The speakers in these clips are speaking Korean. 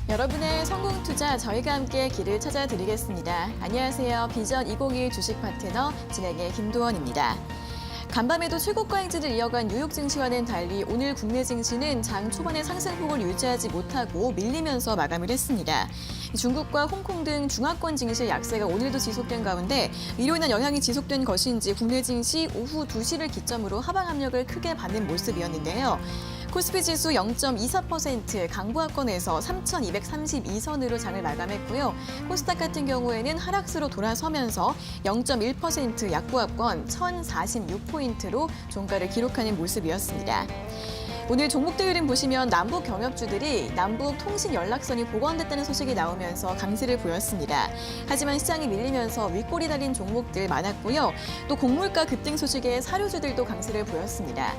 여러분의 성공 투자 저희가 함께 길을 찾아드리겠습니다. 안녕하세요. 비전 2021 주식 파트너 진행의 김도원입니다. 간밤에도 최고가 행진을 이어간 뉴욕 증시와는 달리 오늘 국내 증시는 장 초반의 상승폭을 유지하지 못하고 밀리면서 마감을 했습니다. 중국과 홍콩 등 중화권 증시의 약세가 오늘도 지속된 가운데 이로 인한 영향이 지속된 것인지 국내 증시 오후 2시를 기점으로 하방 압력을 크게 받는 모습이었는데요. 코스피 지수 0.24% 강보합권에서 3,232선으로 장을 마감했고요. 코스닥 같은 경우에는 하락세로 돌아서면서 0.1% 약보합권 1,046포인트로 종가를 기록하는 모습이었습니다. 오늘 종목들 흐름 보시면 남북 경협주들이 남북 통신 연락선이 복원됐다는 소식이 나오면서 강세를 보였습니다. 하지만 시장이 밀리면서 윗골이 달린 종목들 많았고요. 또 곡물가 급등 소식에 사료주들도 강세를 보였습니다.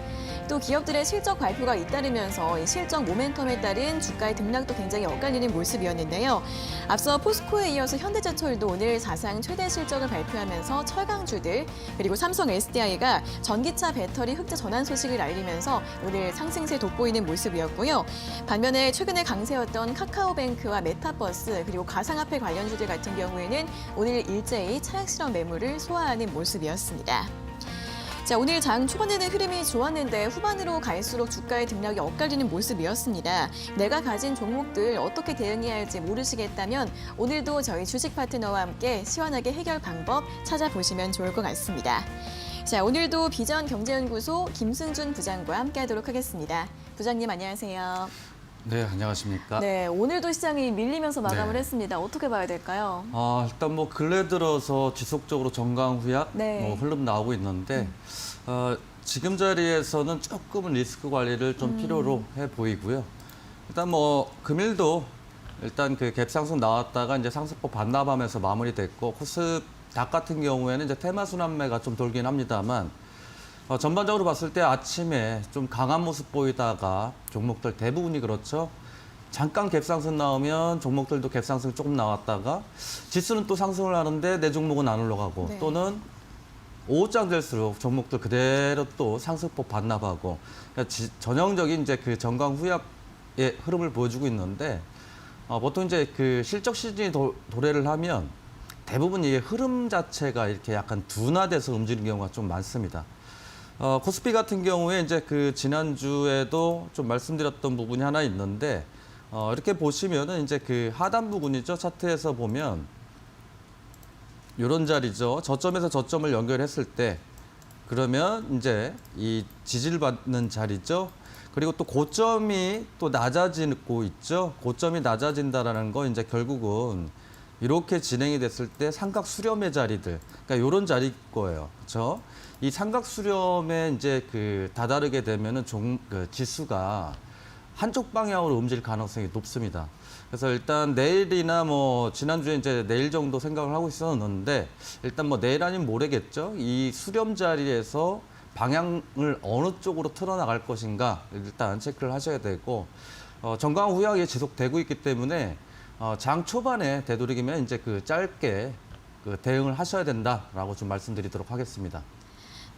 또 기업들의 실적 발표가 잇따르면서 이 실적 모멘텀에 따른 주가의 등락도 굉장히 엇갈리는 모습이었는데요. 앞서 포스코에 이어서 현대제철도 오늘 사상 최대 실적을 발표하면서 철강주들 그리고 삼성 SDI가 전기차 배터리 흑자 전환 소식을 알리면서 오늘 상승세 돋보이는 모습이었고요. 반면에 최근에 강세였던 카카오뱅크와 메타버스 그리고 가상화폐 관련주들 같은 경우에는 오늘 일제히 차익 실현 매물을 소화하는 모습이었습니다. 자, 오늘 장 초반에는 흐름이 좋았는데 후반으로 갈수록 주가의 등락이 엇갈리는 모습이었습니다. 내가 가진 종목들 어떻게 대응해야 할지 모르시겠다면 오늘도 저희 주식 파트너와 함께 시원하게 해결 방법 찾아보시면 좋을 것 같습니다. 자, 오늘도 비전 경제연구소 김승준 부장과 함께하도록 하겠습니다. 부장님 안녕하세요. 네, 안녕하십니까? 네, 오늘도 시장이 밀리면서 마감을 네. 했습니다. 어떻게 봐야 될까요? 일단 뭐 근래 들어서 지속적으로 정강 후약 네. 흐름 나오고 있는데 지금 자리에서는 조금은 리스크 관리를 좀 필요로 해 보이고요. 일단 뭐 금일도 일단 그 갭 상승 나왔다가 이제 상승폭 반납하면서 마무리됐고 코스닥 같은 경우에는 이제 테마 순환매가 좀 돌긴 합니다만 전반적으로 봤을 때 아침에 좀 강한 모습 보이다가 종목들 대부분이 그렇죠. 잠깐 갭상승 나오면 종목들도 갭상승 조금 나왔다가 지수는 또 상승을 하는데 내 종목은 안 올라가고 네. 또는 오후장 될수록 종목들 그대로 또 상승폭 반납하고 그러니까 전형적인 이제 그 정강 후약의 흐름을 보여주고 있는데 보통 이제 그 실적 시즌이 도래를 하면 대부분 이게 흐름 자체가 이렇게 약간 둔화돼서 움직이는 경우가 좀 많습니다. 코스피 같은 경우에 이제 그 지난주에도 좀 말씀드렸던 부분이 하나 있는데 이렇게 보시면은 이제 그 하단 부분이죠. 차트에서 보면 이런 자리죠. 저점에서 저점을 연결했을 때 그러면 이제 이 지지를 받는 자리죠. 그리고 또 고점이 또 낮아지고 있죠. 고점이 낮아진다라는 거 이제 결국은 이렇게 진행이 됐을 때 삼각 수렴의 자리들, 그러니까 이런 자리일 거예요, 그렇죠? 이 삼각 수렴에 이제 그 다다르게 되면은 그 지수가 한쪽 방향으로 움직일 가능성이 높습니다. 그래서 일단 내일이나 뭐 지난주에 이제 내일 정도 생각을 하고 있었는데 일단 뭐 내일 아니면 모레겠죠. 이 수렴 자리에서 방향을 어느 쪽으로 틀어나갈 것인가 일단 체크를 하셔야 되고 정강 후약이 지속되고 있기 때문에 장 초반에 되도록이면 이제 그 짧게 그 대응을 하셔야 된다라고 좀 말씀드리도록 하겠습니다.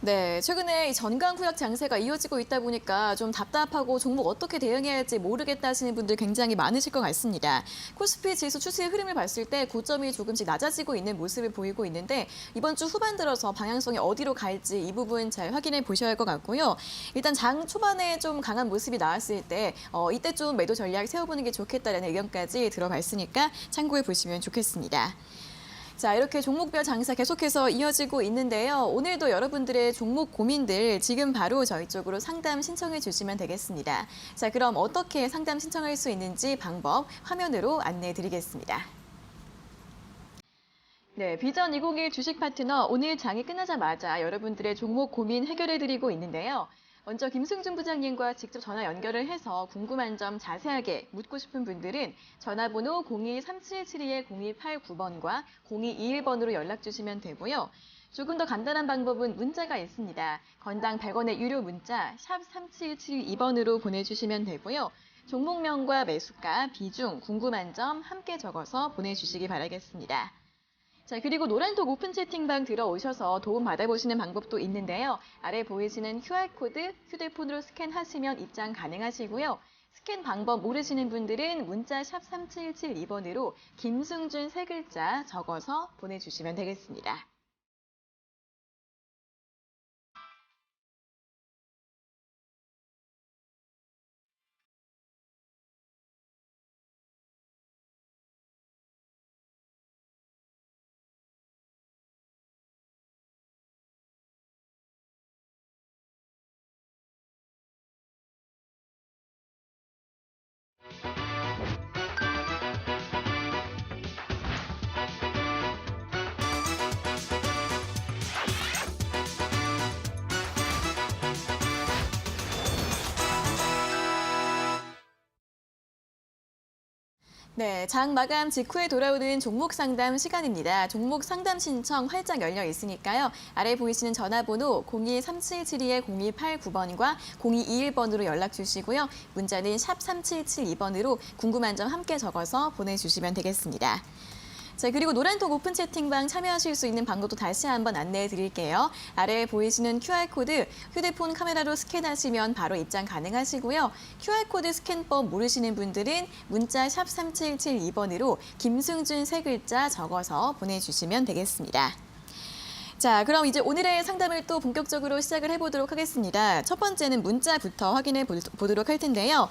네, 최근에 이 전강 후약 장세가 이어지고 있다 보니까 좀 답답하고 종목 어떻게 대응해야 할지 모르겠다 하시는 분들 굉장히 많으실 것 같습니다. 코스피 지수 추세의 흐름을 봤을 때 고점이 조금씩 낮아지고 있는 모습을 보이고 있는데 이번 주 후반 들어서 방향성이 어디로 갈지 이 부분 잘 확인해 보셔야 할 것 같고요. 일단 장 초반에 좀 강한 모습이 나왔을 때 이때 좀 매도 전략 세워보는 게 좋겠다라는 의견까지 들어봤으니까 참고해 보시면 좋겠습니다. 자, 이렇게 종목별 장사 계속해서 이어지고 있는데요. 오늘도 여러분들의 종목 고민들 지금 바로 저희 쪽으로 상담 신청해 주시면 되겠습니다. 자, 그럼 어떻게 상담 신청할 수 있는지 방법 화면으로 안내해 드리겠습니다. 네, 비전 2021 주식 파트너 오늘 장이 끝나자마자 여러분들의 종목 고민 해결해 드리고 있는데요. 먼저 김승준 부장님과 직접 전화 연결을 해서 궁금한 점 자세하게 묻고 싶은 분들은 전화번호 02-3772-0289번과 0221번으로 연락 주시면 되고요. 조금 더 간단한 방법은 문자가 있습니다. 건당 100원의 유료 문자 샵 37772번으로 보내주시면 되고요. 종목명과 매수가, 비중, 궁금한 점 함께 적어서 보내주시기 바라겠습니다. 자, 그리고 노란톡 오픈 채팅방 들어오셔서 도움 받아보시는 방법도 있는데요. 아래 보이시는 QR코드 휴대폰으로 스캔하시면 입장 가능하시고요. 스캔 방법 모르시는 분들은 문자 샵 3772번으로 김승준 세 글자 적어서 보내주시면 되겠습니다. 네, 장 마감 직후에 돌아오는 종목 상담 시간입니다. 종목 상담 신청 활짝 열려 있으니까요. 아래 보이시는 전화번호 02-3772-0289번과 0221번으로 연락 주시고요. 문자는 샵 3772번으로 궁금한 점 함께 적어서 보내주시면 되겠습니다. 자, 그리고 노란톡 오픈 채팅방 참여하실 수 있는 방법도 다시 한번 안내해 드릴게요. 아래에 보이시는 QR코드 휴대폰 카메라로 스캔하시면 바로 입장 가능하시고요. QR코드 스캔법 모르시는 분들은 문자 샵 3772번으로 김승준 세 글자 적어서 보내주시면 되겠습니다. 자, 그럼 이제 오늘의 상담을 또 본격적으로 시작을 해보도록 하겠습니다. 첫 번째는 문자부터 확인해 보도록 할 텐데요.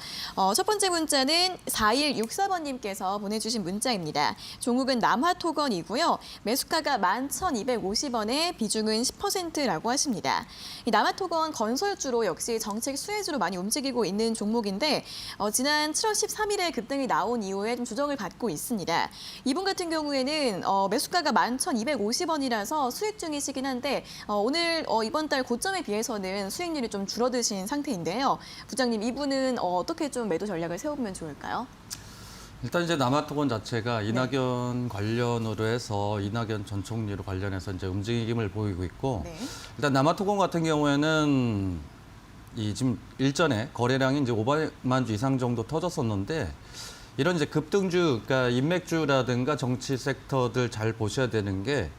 첫 번째 문자는 4164번님께서 보내주신 문자입니다. 종목은 남화토건이고요. 매수가가 11,250원에 비중은 10%라고 하십니다. 이 남화토건 건설주로 역시 정책 수혜주로 많이 움직이고 있는 종목인데 지난 7월 13일에 급등이 나온 이후에 좀 조정을 받고 있습니다. 이분 같은 경우에는 매수가가 11,250원이라서 수익 중이 시긴 한데 오늘 이번 달 고점에 비해서는 수익률이 좀 줄어드신 상태인데요. 부장님, 이분은 어떻게 좀 매도 전략을 세워보면 좋을까요? 일단 이제 남아토건 자체가 이낙연 관련으로 해서 이낙연 전 총리로 관련해서 이제 움직임을 보이고 있고 네. 일단 남아토건 같은 경우에는 이 지금 일전에 거래량이 이제 500만 주 이상 정도 터졌었는데 이런 이제 급등주, 그러니까 인맥주라든가 정치 섹터들 잘 보셔야 되는 게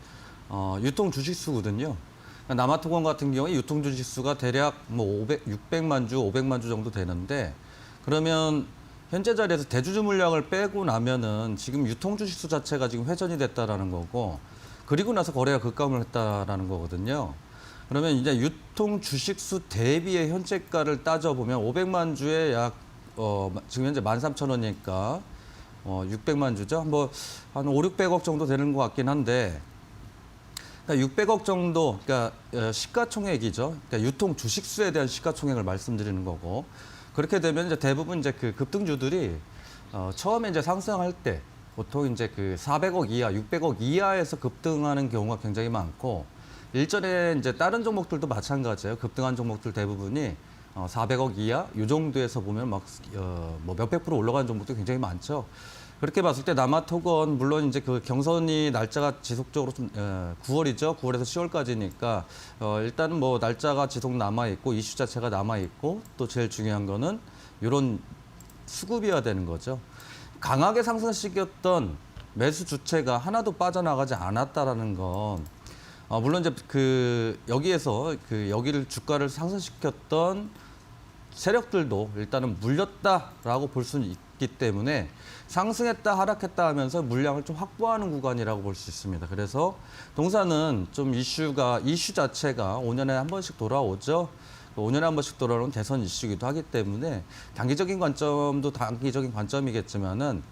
유통 주식수거든요. 남아토건 같은 경우에 유통 주식수가 대략 뭐 600만 주, 500만 주 정도 되는데 그러면 현재 자리에서 대주주 물량을 빼고 나면은 지금 유통 주식수 자체가 지금 회전이 됐다라는 거고 그리고 나서 거래가 급감을 했다라는 거거든요. 그러면 이제 유통 주식수 대비의 현재가를 따져보면 500만 주에 약 지금 현재 13,000원이니까 600만 주죠. 뭐 한 5, 600억 정도 되는 것 같긴 한데 그러니까 600억 정도, 그러니까 시가총액이죠. 그러니까 유통 주식수에 대한 시가총액을 말씀드리는 거고 그렇게 되면 이제 대부분 이제 그 급등주들이 처음에 이제 상승할 때 보통 이제 그 400억 이하, 600억 이하에서 급등하는 경우가 굉장히 많고 일전에 이제 다른 종목들도 마찬가지예요. 급등한 종목들 대부분이 400억 이하 이 정도에서 보면 막 뭐 몇백 프로 올라가는 종목도 굉장히 많죠. 그렇게 봤을 때 남아토건 물론 이제 그 경선이 날짜가 지속적으로 좀 9월이죠. 9월에서 10월까지니까 일단은 뭐 날짜가 지속 남아 있고 이슈 자체가 남아 있고 또 제일 중요한 거는 이런 수급이어야 되는 거죠. 강하게 상승시켰던 매수 주체가 하나도 빠져나가지 않았다라는 건 물론 이제 그 여기에서 그 여기를 주가를 상승시켰던 세력들도 일단은 물렸다라고 볼 수는 있기 때문에 상승했다 하락했다 하면서 물량을 좀 확보하는 구간이라고 볼 수 있습니다. 그래서 동사는 좀 이슈 자체가 5년에 한 번씩 돌아오죠. 5년에 한 번씩 돌아오는 대선 이슈이기도 하기 때문에 단기적인 관점도 단기적인 관점이겠지만은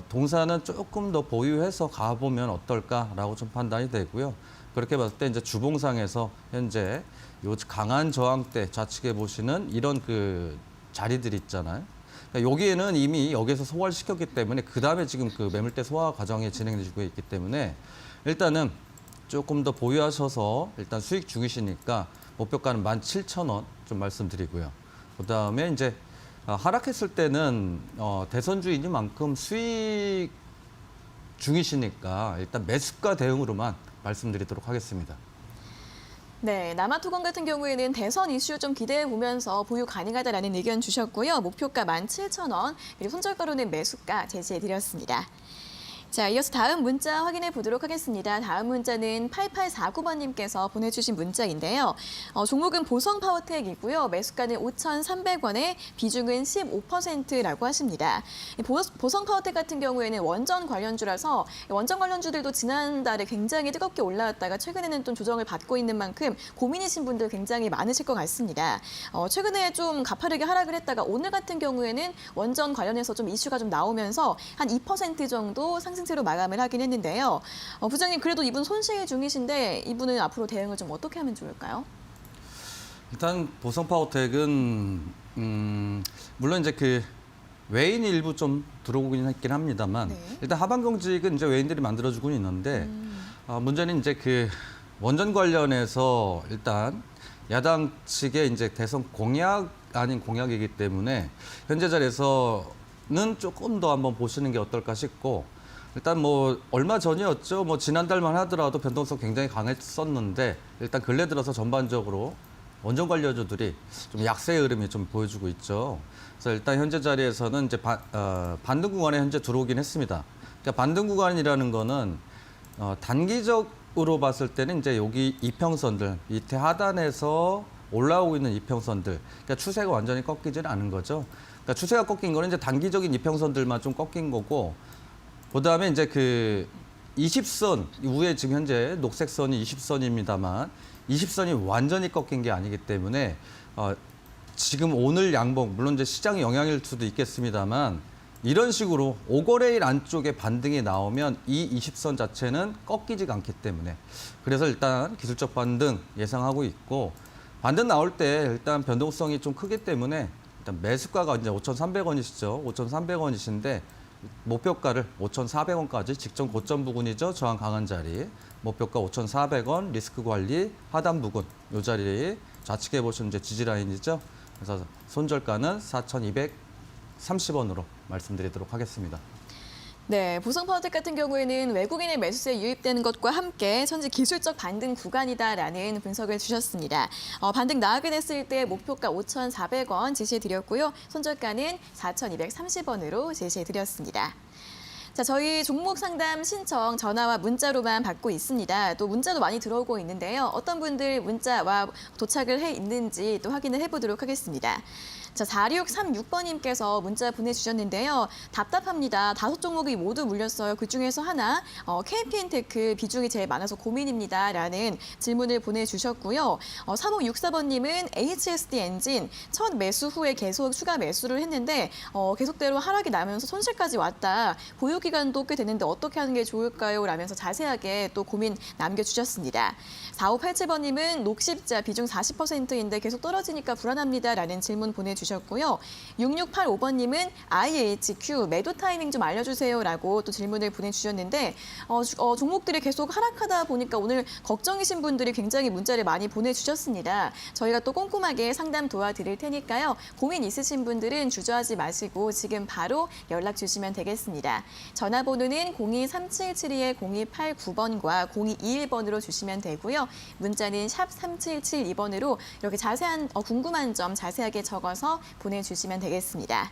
동사는 조금 더 보유해서 가보면 어떨까라고 좀 판단이 되고요. 그렇게 봤을 때 이제 주봉상에서 현재 요 강한 저항대 좌측에 보시는 이런 그 자리들 있잖아요. 그러니까 여기에는 이미 여기에서 소화시켰기 때문에 그 다음에 지금 그 매물대 소화 과정이 진행되고 있기 때문에 일단은 조금 더 보유하셔서 일단 수익 중이시니까 목표가는 17,000원 좀 말씀드리고요. 그 다음에 이제 하락했을 때는 대선주이니만큼 수익 중이시니까 일단 매수가 대응으로만 말씀드리도록 하겠습니다. 네, 남아토건 같은 경우에는 대선 이슈 좀 기대해 보면서 보유 가능하다라는 의견 주셨고요. 목표가 17,000원, 그리고 손절가로는 매수가 제시해 드렸습니다. 자, 이어서 다음 문자 확인해 보도록 하겠습니다. 다음 문자는 8849번님께서 보내주신 문자인데요. 종목은 보성파워텍이고요. 매수가는 5,300원에 비중은 15%라고 하십니다. 보성파워텍 같은 경우에는 원전 관련주라서 원전 관련주들도 지난달에 굉장히 뜨겁게 올라왔다가 최근에는 좀 조정을 받고 있는 만큼 고민이신 분들 굉장히 많으실 것 같습니다. 최근에 좀 가파르게 하락을 했다가 오늘 같은 경우에는 원전 관련해서 좀 이슈가 좀 나오면서 한 2% 정도 상승세로 마감을 하긴 했는데요. 부장님 그래도 이분 손실 중이신데 이분은 앞으로 대응을 좀 어떻게 하면 좋을까요? 일단 보성파워텍은 물론 이제 그 외인이 일부 좀 들어오긴 했긴 합니다만 네. 일단 하방 경직은 이제 외인들이 만들어주고 있는데 문제는 이제 그 원전 관련해서 일단 야당 측의 이제 대선 공약 아닌 공약이기 때문에 현재 자리에서는 조금 더 한번 보시는 게 어떨까 싶고 일단 뭐 얼마 전이었죠. 뭐 지난달만 하더라도 변동성 굉장히 강했었는데 일단 근래 들어서 전반적으로 원전 관련주들이 좀 약세의 흐름이 좀 보여주고 있죠. 그래서 일단 현재 자리에서는 이제 반등 구간에 현재 들어오긴 했습니다. 그러니까 반등 구간이라는 거는 단기적으로 봤을 때는 이제 여기 이평선들 밑에 하단에서 올라오고 있는 이평선들, 그러니까 추세가 완전히 꺾이지는 않은 거죠. 그러니까 추세가 꺾인 거는 이제 단기적인 이평선들만 좀 꺾인 거고, 그다음에 이제 그 20선 위에 지금 현재 녹색 선이 20선입니다만 20선이 완전히 꺾인 게 아니기 때문에 지금 오늘 양봉 물론 이제 시장 영향일 수도 있겠습니다만 이런 식으로 오거레일 안쪽에 반등이 나오면 이 20선 자체는 꺾이지가 않기 때문에 그래서 일단 기술적 반등 예상하고 있고 반등 나올 때 일단 변동성이 좀 크기 때문에 일단 매수가가 이제 5,300원이시죠. 5,300원이신데 목표가를 5,400원까지 직전 고점 부근이죠. 저항 강한 자리. 목표가 5,400원, 리스크 관리, 하단 부근. 이 자리 좌측에 보시면 이제 지지 라인이죠. 그래서 손절가는 4,230원으로 말씀드리도록 하겠습니다. 네, 보성파워텍 같은 경우에는 외국인의 매수세에 유입되는 것과 함께 현재 기술적 반등 구간이다라는 분석을 주셨습니다. 반등 나가게 됐을 때 목표가 5,400원 제시해드렸고요. 손절가는 4,230원으로 제시해드렸습니다. 자, 저희 종목 상담 신청 전화와 문자로만 받고 있습니다. 또 문자도 많이 들어오고 있는데요. 어떤 분들 문자와 도착을 해 있는지 또 확인을 해보도록 하겠습니다. 자, 4636번님께서 문자 보내주셨는데요. 답답합니다. 5종목이 모두 물렸어요. 그중에서 하나 KPN테크 비중이 제일 많아서 고민입니다. 라는 질문을 보내주셨고요. 3564번님은 HSD 엔진 첫 매수 후에 계속 추가 매수를 했는데 계속대로 하락이 나면서 손실까지 왔다. 보유 기간도 꽤 됐는데 어떻게 하는 게 좋을까요? 라면서 자세하게 또 고민 남겨주셨습니다. 4587번님은 녹십자 비중 40%인데 계속 떨어지니까 불안합니다. 라는 질문 보내주셨고요. 6685번님은 IHQ 매도 타이밍 좀 알려주세요라고 또 질문을 보내주셨는데 종목들이 계속 하락하다 보니까 오늘 걱정이신 분들이 굉장히 문자를 많이 보내주셨습니다. 저희가 또 꼼꼼하게 상담 도와드릴 테니까요. 고민 있으신 분들은 주저하지 마시고 지금 바로 연락 주시면 되겠습니다. 전화번호는 023772-0289번과 0221번으로 주시면 되고요. 문자는 샵 3772번으로 이렇게 자세한 궁금한 점 자세하게 적어서 보내주시면 되겠습니다.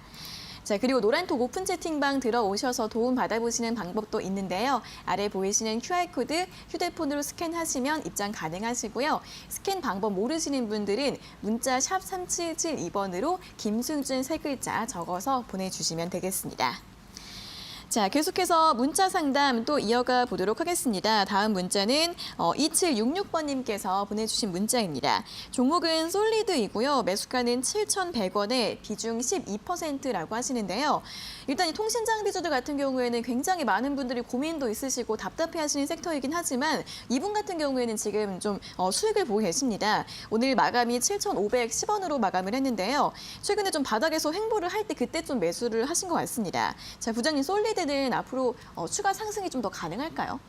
자, 그리고 노란톡 오픈 채팅방 들어오셔서 도움 받아보시는 방법도 있는데요. 아래 보이시는 QR코드 휴대폰으로 스캔하시면 입장 가능하시고요. 스캔 방법 모르시는 분들은 문자 샵 3772번으로 김승준 세 글자 적어서 보내주시면 되겠습니다. 자, 계속해서 문자 상담 또 이어가 보도록 하겠습니다. 다음 문자는 2766번님께서 보내주신 문자입니다. 종목은 솔리드이고요. 매수가는 7,100원에 비중 12%라고 하시는데요. 일단 이 통신장비주들 같은 경우에는 굉장히 많은 분들이 고민도 있으시고 답답해하시는 섹터이긴 하지만 이분 같은 경우에는 지금 좀 수익을 보고 계십니다. 오늘 마감이 7,510원으로 마감을 했는데요. 최근에 좀 바닥에서 횡보를 할 때 그때 좀 매수를 하신 것 같습니다. 자, 부장님 솔리드 는 앞으로 추가 상승이 좀 더 가능할까요?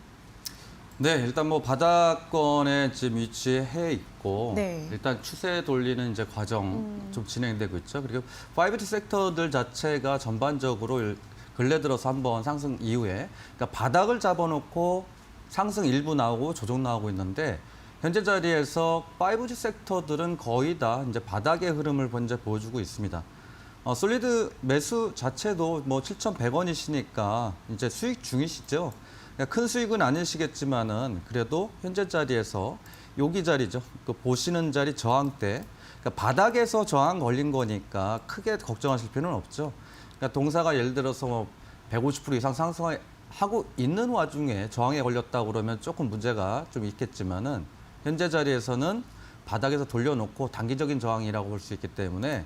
네, 일단 뭐 바닥권에 지금 위치해 있고 네. 일단 추세 돌리는 이제 과정 좀 진행되고 있죠. 그리고 5G 섹터들 자체가 전반적으로 근래 들어서 한번 상승 이후에 그러니까 바닥을 잡아놓고 상승 일부 나오고 조정 나오고 있는데 현재 자리에서 5G 섹터들은 거의 다 이제 바닥의 흐름을 현재 보여주고 있습니다. 솔리드 매수 자체도 뭐 7,100원이시니까 이제 수익 중이시죠. 그러니까 큰 수익은 아니시겠지만은 그래도 현재 자리에서 여기 자리죠. 그 보시는 자리 저항대. 그러니까 바닥에서 저항 걸린 거니까 크게 걱정하실 필요는 없죠. 그러니까 동사가 예를 들어서 뭐 150% 이상 상승하고 있는 와중에 저항에 걸렸다고 그러면 조금 문제가 좀 있겠지만은 현재 자리에서는 바닥에서 돌려놓고 단기적인 저항이라고 볼 수 있기 때문에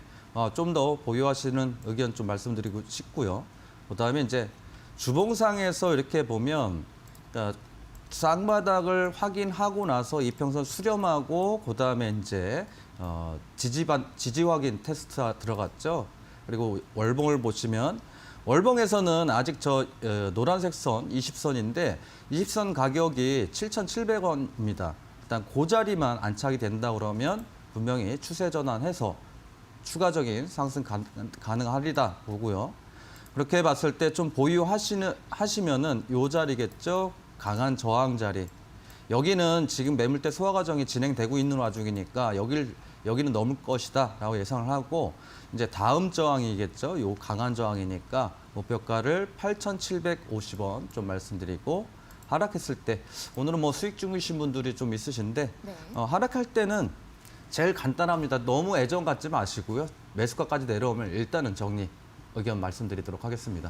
좀 더 보유하시는 의견 좀 말씀드리고 싶고요. 그다음에 이제 주봉상에서 이렇게 보면 그러니까 쌍바닥을 확인하고 나서 이평선 수렴하고 그다음에 이제 지지 확인 테스트 들어갔죠. 그리고 월봉을 보시면 월봉에서는 아직 노란색 선 20선인데 20선 가격이 7,700원입니다. 일단 그 자리만 안착이 된다 그러면 분명히 추세 전환해서 추가적인 상승 가능하리다 보고요. 그렇게 봤을 때 좀 보유하시면은 요 자리겠죠. 강한 저항 자리. 여기는 지금 매물대 소화 과정이 진행되고 있는 와중이니까 여기는 넘을 것이다라고 예상을 하고 이제 다음 저항이겠죠. 요 강한 저항이니까 목표가를 8,750원 좀 말씀드리고 하락했을 때 오늘은 뭐 수익 중이신 분들이 좀 있으신데 네. 하락할 때는 제일 간단합니다. 너무 애정 갖지 마시고요. 매수가까지 내려오면 일단은 정리 의견 말씀드리도록 하겠습니다.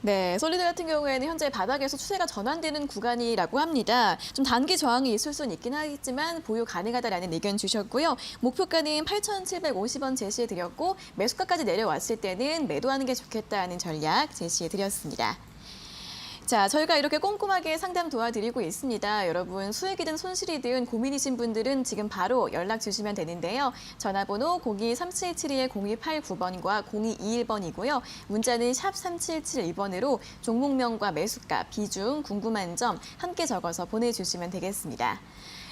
네, 솔리드 같은 경우에는 현재 바닥에서 추세가 전환되는 구간이라고 합니다. 좀 단기 저항이 있을 수는 있긴 하겠지만 보유 가능하다라는 의견 주셨고요. 목표가는 8,750원 제시해드렸고 매수가까지 내려왔을 때는 매도하는 게 좋겠다는 전략 제시해드렸습니다. 자, 저희가 이렇게 꼼꼼하게 상담 도와드리고 있습니다. 여러분 수익이든 손실이든 고민이신 분들은 지금 바로 연락 주시면 되는데요. 전화번호 02377-0289번과 0221번이고요. 문자는 샵 3772번으로 종목명과 매수가, 비중, 궁금한 점 함께 적어서 보내주시면 되겠습니다.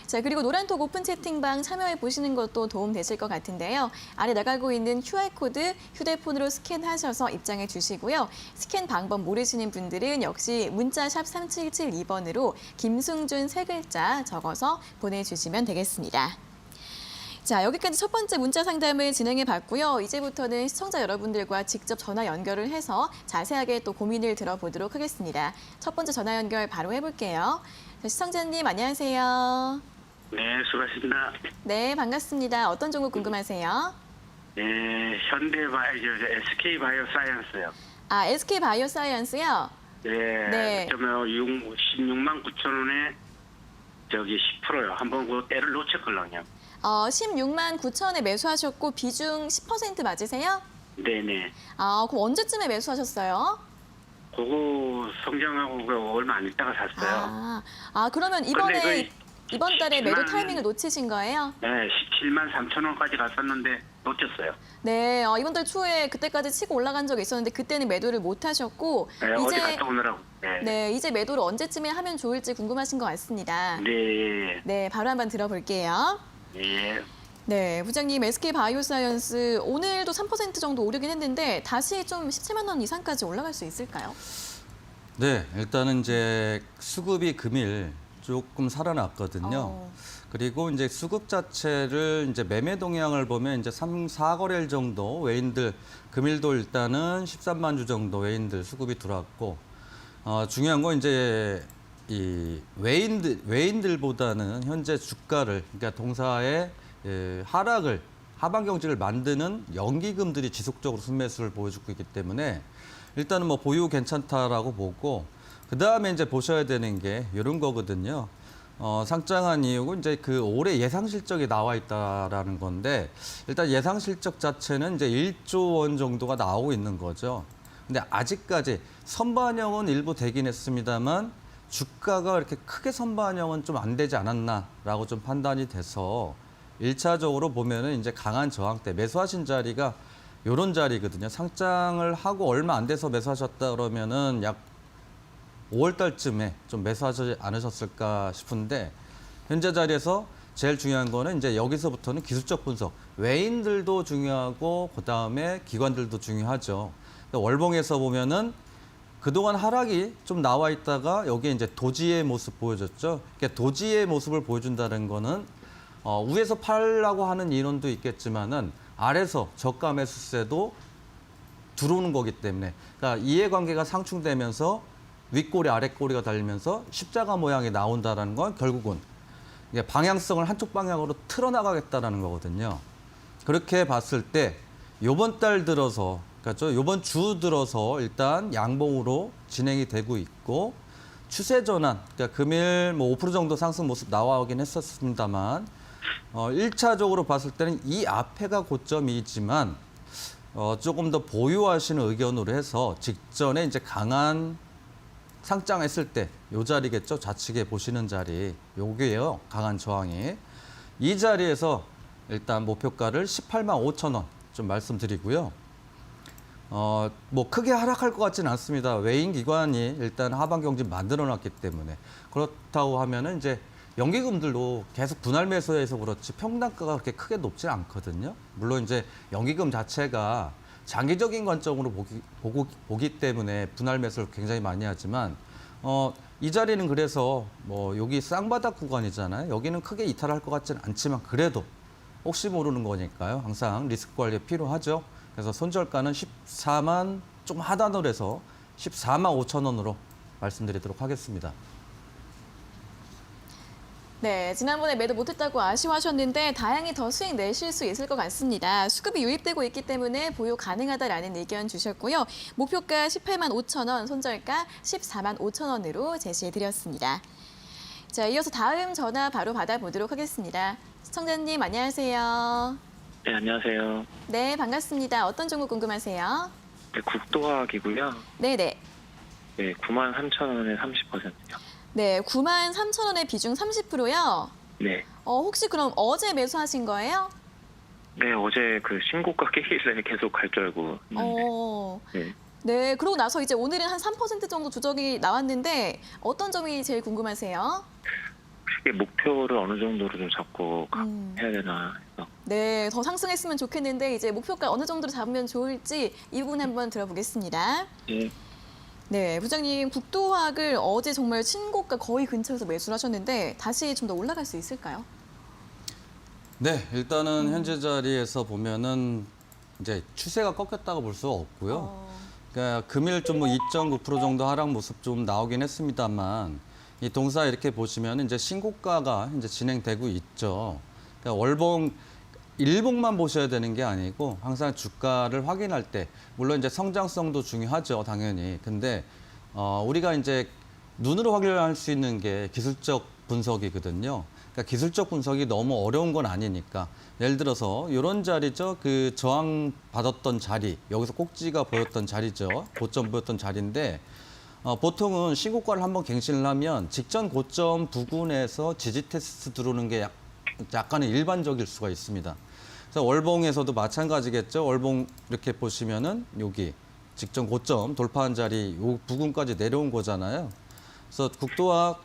자, 그리고 노란톡 오픈 채팅방 참여해 보시는 것도 도움 되실 것 같은데요. 아래 나가고 있는 QR코드 휴대폰으로 스캔하셔서 입장해 주시고요. 스캔 방법 모르시는 분들은 역시 문자샵 3772번으로 김승준 세 글자 적어서 보내주시면 되겠습니다. 자, 여기까지 첫 번째 문자 상담을 진행해 봤고요. 이제부터는 시청자 여러분들과 직접 전화 연결을 해서 자세하게 또 고민을 들어보도록 하겠습니다. 첫 번째 전화 연결 바로 해볼게요. 자, 시청자님 안녕하세요. 네, 수고하셨습니다. 네, 반갑습니다. 어떤 종목 궁금하세요? 네, SK 바이오사이언스요. 아, SK 바이오사이언스요? 네, 네. 16만 9천 원에 10%요. 한번 그 때를 놓쳤걸랑요. 16만 9천에 매수하셨고 비중 10% 맞으세요? 네네. 그럼 언제쯤에 매수하셨어요? 그거 성장하고 얼마 안 있다가 샀어요. 그러면 근데 이번 달에 매도 17만 타이밍을 놓치신 거예요? 네, 17만 3천 원까지 갔었는데 놓쳤어요. 네, 이번 달 초에 그때까지 치고 올라간 적이 있었는데 그때는 매도를 못 하셨고 네, 어디 갔다 오느라고. 네. 네, 이제 매도를 언제쯤에 하면 좋을지 궁금하신 것 같습니다. 네. 네, 바로 한번 들어볼게요. 네. 네, 부장님 SK 바이오사이언스 오늘도 3% 정도 오르긴 했는데 다시 좀 17만 원 이상까지 올라갈 수 있을까요? 네, 일단은 이제 수급이 금일 조금 살아났거든요. 그리고 이제 수급 자체를 이제 매매 동향을 보면 이제 3, 4거래일 정도 외인들 금일도 일단은 13만 주 정도 외인들 수급이 들어왔고 중요한 건 이제 이 외인들보다는 현재 주가를 그러니까 동사의 하방 경직을 만드는 연기금들이 지속적으로 순매수를 보여주고 있기 때문에 일단은 뭐 보유 괜찮다라고 보고 그 다음에 이제 보셔야 되는 게 이런 거거든요. 상장한 이유가 이제 그 올해 예상 실적이 나와 있다라는 건데 일단 예상 실적 자체는 이제 1조 원 정도가 나오고 있는 거죠. 근데 아직까지 선반영은 일부 되긴 했습니다만 주가가 이렇게 크게 선반영은 좀 안 되지 않았나라고 좀 판단이 돼서 1차적으로 보면은 이제 강한 저항대 매수하신 자리가 요런 자리거든요. 상장을 하고 얼마 안 돼서 매수하셨다 그러면은 약 5월 달쯤에 좀 매수하지 않으셨을까 싶은데 현재 자리에서 제일 중요한 거는 이제 여기서부터는 기술적 분석. 외인들도 중요하고 그다음에 기관들도 중요하죠. 월봉에서 보면은 그동안 하락이 좀 나와 있다가 여기에 이제 도지의 모습 보여줬죠. 그러니까 도지의 모습을 보여준다는 거는 위에서 팔라고 하는 이론도 있겠지만은 아래서 저가 매수세도 들어오는 거기 때문에 그러니까 이해관계가 상충되면서 윗꼬리 아랫꼬리가 달리면서 십자가 모양이 나온다라는 건 결국은 이게 방향성을 한쪽 방향으로 틀어나가겠다라는 거거든요. 그렇게 봤을 때 요번 달 들어서 그러니까 요번 주 들어서 일단 양봉으로 진행이 되고 있고 추세 전환, 그러니까 금일 뭐 5% 정도 상승 모습 나와오긴 했었습니다만 1차적으로 봤을 때는 이 앞에가 고점이지만 조금 더 보유하시는 의견으로 해서 직전에 이제 강한 상장했을 때 요 자리겠죠. 좌측에 보시는 자리 요게요. 강한 저항이 이 자리에서 일단 목표가를 18만 5천 원 좀 말씀드리고요. 뭐 크게 하락할 것 같지는 않습니다. 외인 기관이 일단 하방 경직 만들어놨기 때문에 그렇다고 하면은 이제 연기금들도 계속 분할 매수해서 그렇지 평단가가 그렇게 크게 높지는 않거든요. 물론 이제 연기금 자체가 장기적인 관점으로 보기 때문에 분할 매수를 굉장히 많이 하지만 이 자리는 그래서 뭐 여기 쌍바닥 구간이잖아요. 여기는 크게 이탈할 것 같지는 않지만 그래도 혹시 모르는 거니까요. 항상 리스크 관리 필요하죠. 그래서 손절가는 14만 조금 하단으로 해서 14만 5천 원으로 말씀드리도록 하겠습니다. 네, 지난번에 매도 못했다고 아쉬워하셨는데 다행히 더 수익 내실 수 있을 것 같습니다. 수급이 유입되고 있기 때문에 보유 가능하다라는 의견 주셨고요. 목표가 18만 5천 원, 손절가 14만 5천 원으로 제시해드렸습니다. 자, 이어서 다음 전화 바로 받아보도록 하겠습니다. 시청자님 안녕하세요. 네, 안녕하세요. 네, 반갑습니다. 어떤 종목 궁금하세요? 네, 국도화학이고요. 네네. 네, 93,000원에 30%요. 네, 9만 3천 원의 비중 30%요. 네. 혹시 그럼 어제 매수하신 거예요? 네, 어제 그 신고가 깨길래 계속 갈 줄 알고 있는데. 네. 네, 그러고 나서 이제 오늘은 한 3% 정도 조정이 나왔는데 어떤 점이 제일 궁금하세요? 크게 목표를 어느 정도로 좀 잡고 해야 되나 해서. 네, 더 상승했으면 좋겠는데 이제 목표가 어느 정도로 잡으면 좋을지 이 부분 한번 들어보겠습니다. 예. 네, 부장님 국도화학을 어제 정말 신고가 거의 근처에서 매수를 하셨는데 다시 좀 더 올라갈 수 있을까요? 네, 일단은 현재 자리에서 보면은 이제 추세가 꺾였다고 볼 수 없고요. 그러니까 금일 좀 뭐 2.9% 정도 하락 모습 좀 나오긴 했습니다만 이 동사 이렇게 보시면 이제 신고가가 이제 진행되고 있죠. 그러니까 월봉 일봉만 보셔야 되는 게 아니고 항상 주가를 확인할 때 물론 이제 성장성도 중요하죠, 당연히. 근데 우리가 이제 눈으로 확인할 수 있는 게 기술적 분석이거든요. 그러니까 기술적 분석이 너무 어려운 건 아니니까 예를 들어서 이런 자리죠, 그 저항 받았던 자리, 여기서 꼭지가 보였던 자리죠, 고점 보였던 자리인데 보통은 신고가를 한번 갱신을 하면 직전 고점 부근에서 지지 테스트 들어오는 게 약간은 일반적일 수가 있습니다. 그래서 월봉에서도 마찬가지겠죠. 월봉 이렇게 보시면은 여기 직전 고점 돌파한 자리 요 부근까지 내려온 거잖아요. 그래서 국도화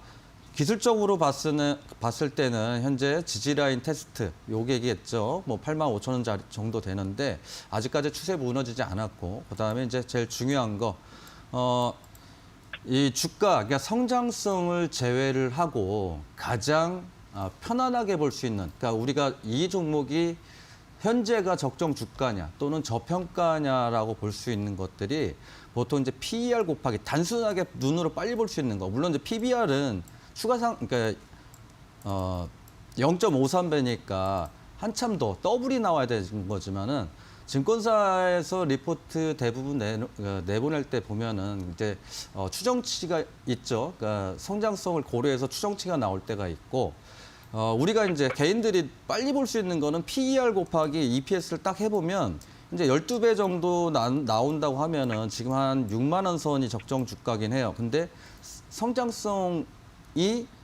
기술적으로 봤을 때는 현재 지지라인 테스트 요게겠죠. 뭐 8만 5천 원 자리 정도 되는데 아직까지 추세 무너지지 않았고 그다음에 이제 제일 중요한 거 이 주가 그러니까 성장성을 제외를 하고 가장 편안하게 볼 수 있는 그러니까 우리가 이 종목이 현재가 적정 주가냐 또는 저평가냐라고 볼 수 있는 것들이 보통 이제 PER 곱하기 단순하게 눈으로 빨리 볼 수 있는 거. 물론 이제 PBR은 추가상 그러니까 0.53배니까 한참 더 더블이 나와야 되는 거지만은 증권사에서 리포트 대부분 내보낼 때 보면은 이제 추정치가 있죠. 그러니까 성장성을 고려해서 추정치가 나올 때가 있고 우리가 이제 개인들이 빨리 볼 수 있는 거는 PER 곱하기 EPS를 딱 해보면 이제 12배 정도 나온다고 하면은 지금 한 6만 원 선이 적정 주가긴 해요. 근데 성장성이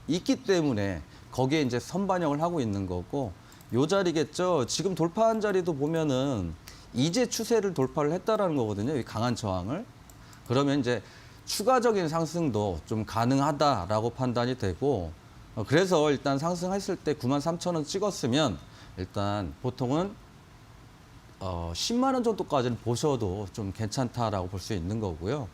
있기 때문에 거기에 이제 선반영을 하고 있는 거고 요 자리겠죠. 지금 돌파한 자리도 보면은 이제 추세를 돌파를 했다라는 거거든요. 이 강한 저항을. 그러면 이제 추가적인 상승도 좀 가능하다라고 판단이 되고 그래서 일단 상승했을 때 9만 3천 원 찍었으면 일단 보통은 10만 원 정도까지는 보셔도 좀 괜찮다라고 볼 수 있는 거고요.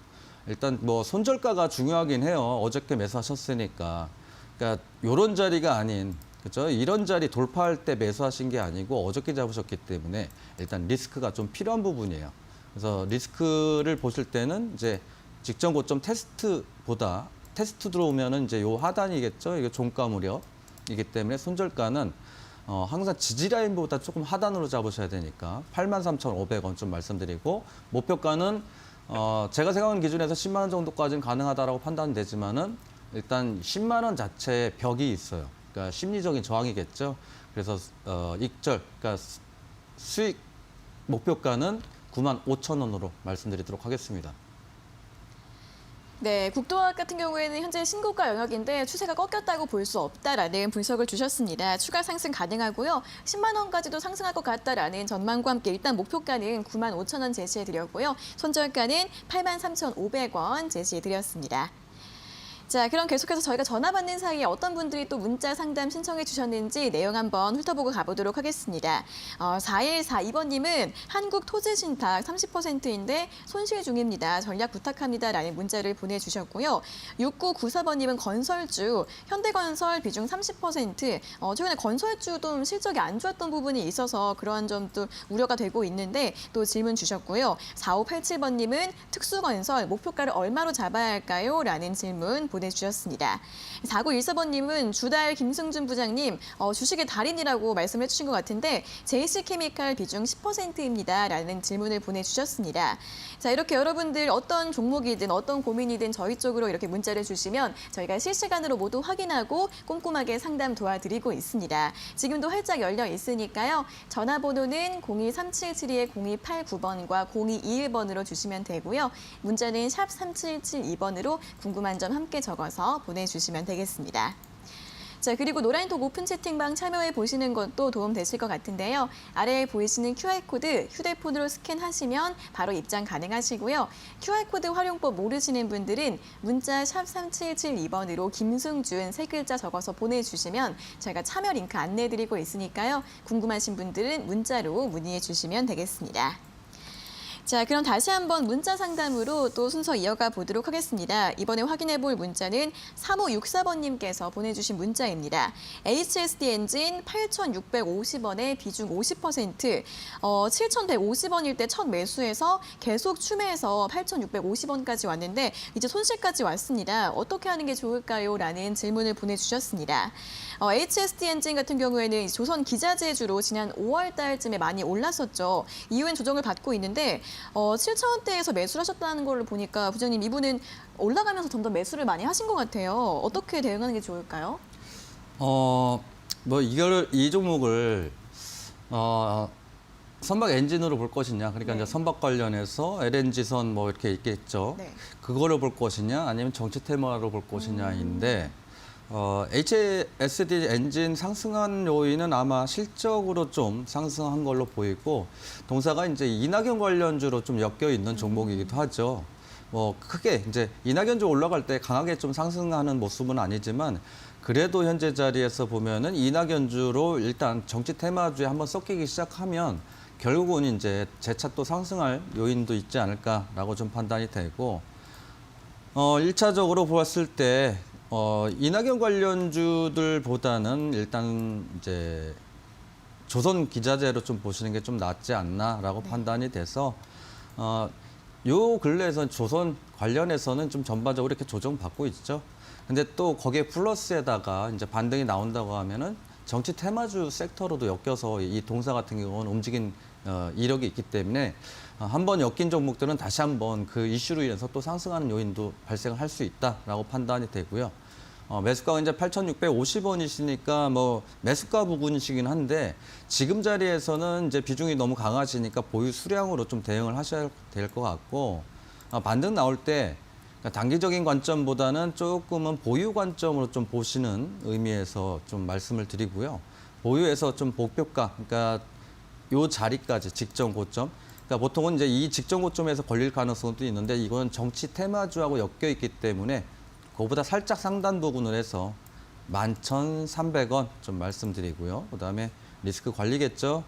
일단 뭐 손절가가 중요하긴 해요. 어저께 매수하셨으니까. 그러니까 요런 자리가 아닌 그렇죠? 이런 자리 돌파할 때 매수하신 게 아니고 어저께 잡으셨기 때문에 일단 리스크가 좀 필요한 부분이에요. 그래서 리스크를 보실 때는 이제 직전 고점 테스트보다 테스트 들어오면은 이제 요 하단이겠죠. 이게 종가 무렵이기 때문에 손절가는 항상 지지 라인보다 조금 하단으로 잡으셔야 되니까 83,500원 좀 말씀드리고 목표가는 제가 생각하는 기준에서 10만 원 정도까지는 가능하다라고 판단되지만은 일단 10만 원 자체에 벽이 있어요. 그러니까 심리적인 저항이겠죠. 그래서 익절, 그러니까 수익 목표가는 95,000원으로 말씀드리도록 하겠습니다. 네, 국도화학 같은 경우에는 현재 신고가 영역인데 추세가 꺾였다고 볼 수 없다라는 분석을 주셨습니다. 추가 상승 가능하고요. 10만 원까지도 상승할 것 같다라는 전망과 함께 일단 목표가는 95,000원 제시해드렸고요. 손절가는 83,500원 제시해드렸습니다. 자, 그럼 계속해서 저희가 전화 받는 사이에 어떤 분들이 또 문자 상담 신청해 주셨는지 내용 한번 훑어보고 가보도록 하겠습니다. 4142번님은 한국토지신탁 30%인데 손실 중입니다. 전략 부탁합니다라는 문자를 보내주셨고요. 6994번님은 건설주, 현대건설 비중 30%, 최근에 건설주도 실적이 안 좋았던 부분이 있어서 그러한 점도 우려가 되고 있는데 또 질문 주셨고요. 4587번님은 특수건설 목표가를 얼마로 잡아야 할까요? 라는 질문 보내주셨습니다. 4914번님은 주달 김승준 부장님 주식의 달인이라고 말씀해 주신 것 같은데 JC케미칼 비중 10%입니다. 라는 질문을 보내주셨습니다. 자, 이렇게 여러분들 어떤 종목이든 어떤 고민이든 저희 쪽으로 이렇게 문자를 주시면 저희가 실시간으로 모두 확인하고 꼼꼼하게 상담 도와드리고 있습니다. 지금도 활짝 열려 있으니까요. 전화번호는 02377-0289번과 0221번으로 주시면 되고요. 문자는 샵 3772번으로 궁금한 점 함께 적어서 보내주시면 되겠습니다. 자, 그리고 노란톡 오픈 채팅방 참여해 보시는 것도 도움 되실 것 같은데요. 아래에 보이시는 QR코드 휴대폰으로 스캔하시면 바로 입장 가능하시고요. QR코드 활용법 모르시는 분들은 문자 샵 3772번으로 김승준 세 글자 적어서 보내주시면 저희가 참여 링크 안내해드리고 있으니까요. 궁금하신 분들은 문자로 문의해 주시면 되겠습니다. 자, 그럼 다시 한번 문자 상담으로 또 순서 이어가 보도록 하겠습니다. 이번에 확인해 볼 문자는 3564번님께서 보내주신 문자입니다. HSD 엔진 8,650원에 비중 50%, 7,150원일 때 첫 매수해서 계속 추매해서 8,650원까지 왔는데 이제 손실까지 왔습니다. 어떻게 하는 게 좋을까요? 라는 질문을 보내주셨습니다. HSD 엔진 같은 경우에는 조선 기자재주로 지난 5월 달쯤에 많이 올랐었죠. 이후엔 조정을 받고 있는데 7,000원대에서 매수를 하셨다는 걸 보니까 부장님 이분은 올라가면서 점점 매수를 많이 하신 것 같아요. 어떻게 대응하는 게 좋을까요? 이 종목을 선박 엔진으로 볼 것이냐, 그러니까 네. 이제 선박 관련해서 LNG선 뭐 이렇게 있겠죠. 네. 그거를 볼 것이냐, 아니면 정치 테마로 볼 것이냐인데. HSD 엔진 상승한 요인은 아마 실적으로 좀 상승한 걸로 보이고 동사가 이제 이낙연 관련주로 좀 엮여 있는 종목이기도 하죠. 뭐 크게 이제 이낙연주 올라갈 때 강하게 좀 상승하는 모습은 아니지만 그래도 현재 자리에서 보면은 이낙연주로 일단 정치 테마주에 한번 섞이기 시작하면 결국은 이제 재차 또 상승할 요인도 있지 않을까라고 좀 판단이 되고 1차적으로 보았을 때 이낙연 관련주들보다는 일단 이제 조선 기자재로 좀 보시는 게 좀 낫지 않나라고 판단이 돼서 요 근래에선 조선 관련해서는 좀 전반적으로 이렇게 조정받고 있죠. 근데 또 거기에 플러스에다가 이제 반등이 나온다고 하면은 정치 테마주 섹터로도 엮여서 이 동사 같은 경우는 움직인 이력이 있기 때문에 한번 엮인 종목들은 다시 한번 그 이슈로 인해서 또 상승하는 요인도 발생을 할 수 있다라고 판단이 되고요. 매수가가 이제 8,650원이시니까 뭐 매수가 부분이시긴 한데 지금 자리에서는 이제 비중이 너무 강하시니까 보유 수량으로 좀 대응을 하셔야 될 것 같고 반등 나올 때 단기적인 관점보다는 조금은 보유 관점으로 좀 보시는 의미에서 좀 말씀을 드리고요. 보유에서 좀 목표가, 그러니까 요 자리까지 직전 고점. 그러니까 보통은 이제 이 직전 고점에서 걸릴 가능성도 있는데 이건 정치 테마주하고 엮여 있기 때문에 그거보다 살짝 상단 부분을 해서 11,300원 좀 말씀드리고요. 그다음에 리스크 관리겠죠.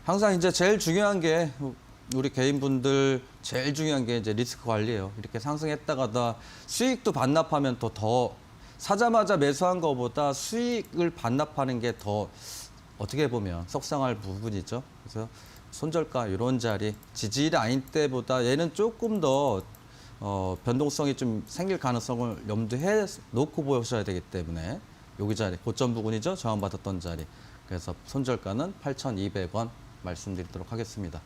항상 이제 제일 중요한 게 우리 개인분들 제일 중요한 게 이제 리스크 관리예요. 이렇게 상승했다가다 수익도 반납하면 더 사자마자 매수한 것보다 수익을 반납하는 게 더 어떻게 보면 속상할 부분이죠. 그래서 손절가 이런 자리 지지 라인 때보다 얘는 조금 더 변동성이 좀 생길 가능성을 염두해 놓고 보셔야 되기 때문에 여기 자리 고점 부근이죠. 저항받았던 자리. 그래서 손절가는 8,200원 말씀드리도록 하겠습니다.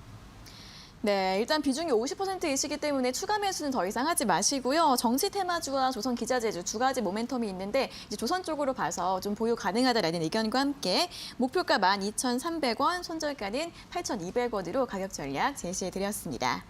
네, 일단 비중이 50%이시기 때문에 추가 매수는 더 이상 하지 마시고요. 정치 테마주와 조선 기자재주 두 가지 모멘텀이 있는데 이제 조선 쪽으로 봐서 좀 보유 가능하다라는 의견과 함께 목표가 12,300원, 손절가는 8,200원으로 가격 전략 제시해 드렸습니다.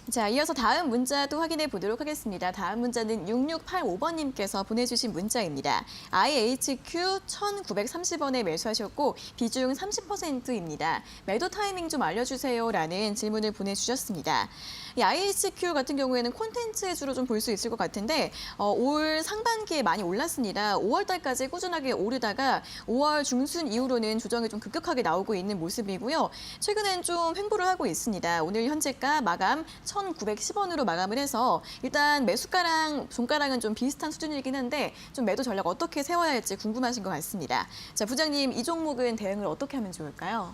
자, 이어서 다음 문자도 확인해 보도록 하겠습니다. 다음 문자는 6685번님께서 보내주신 문자입니다. IHQ 1,930원에 매수하셨고 비중 30%입니다. 매도 타이밍 좀 알려주세요라는 질문을 보내주셨습니다. 이 IHQ 같은 경우에는 콘텐츠의 주로 좀 볼 수 있을 것 같은데 올 상반기에 많이 올랐습니다. 5월 달까지 꾸준하게 오르다가 5월 중순 이후로는 조정이 좀 급격하게 나오고 있는 모습이고요. 최근엔 좀 횡보를 하고 있습니다. 오늘 현재가 마감 1,910원으로 마감을 해서 일단 매수가랑 종가랑은 좀 비슷한 수준이긴 한데 좀 매도 전략 어떻게 세워야 할지 궁금하신 것 같습니다. 자, 부장님 이 종목은 대응을 어떻게 하면 좋을까요?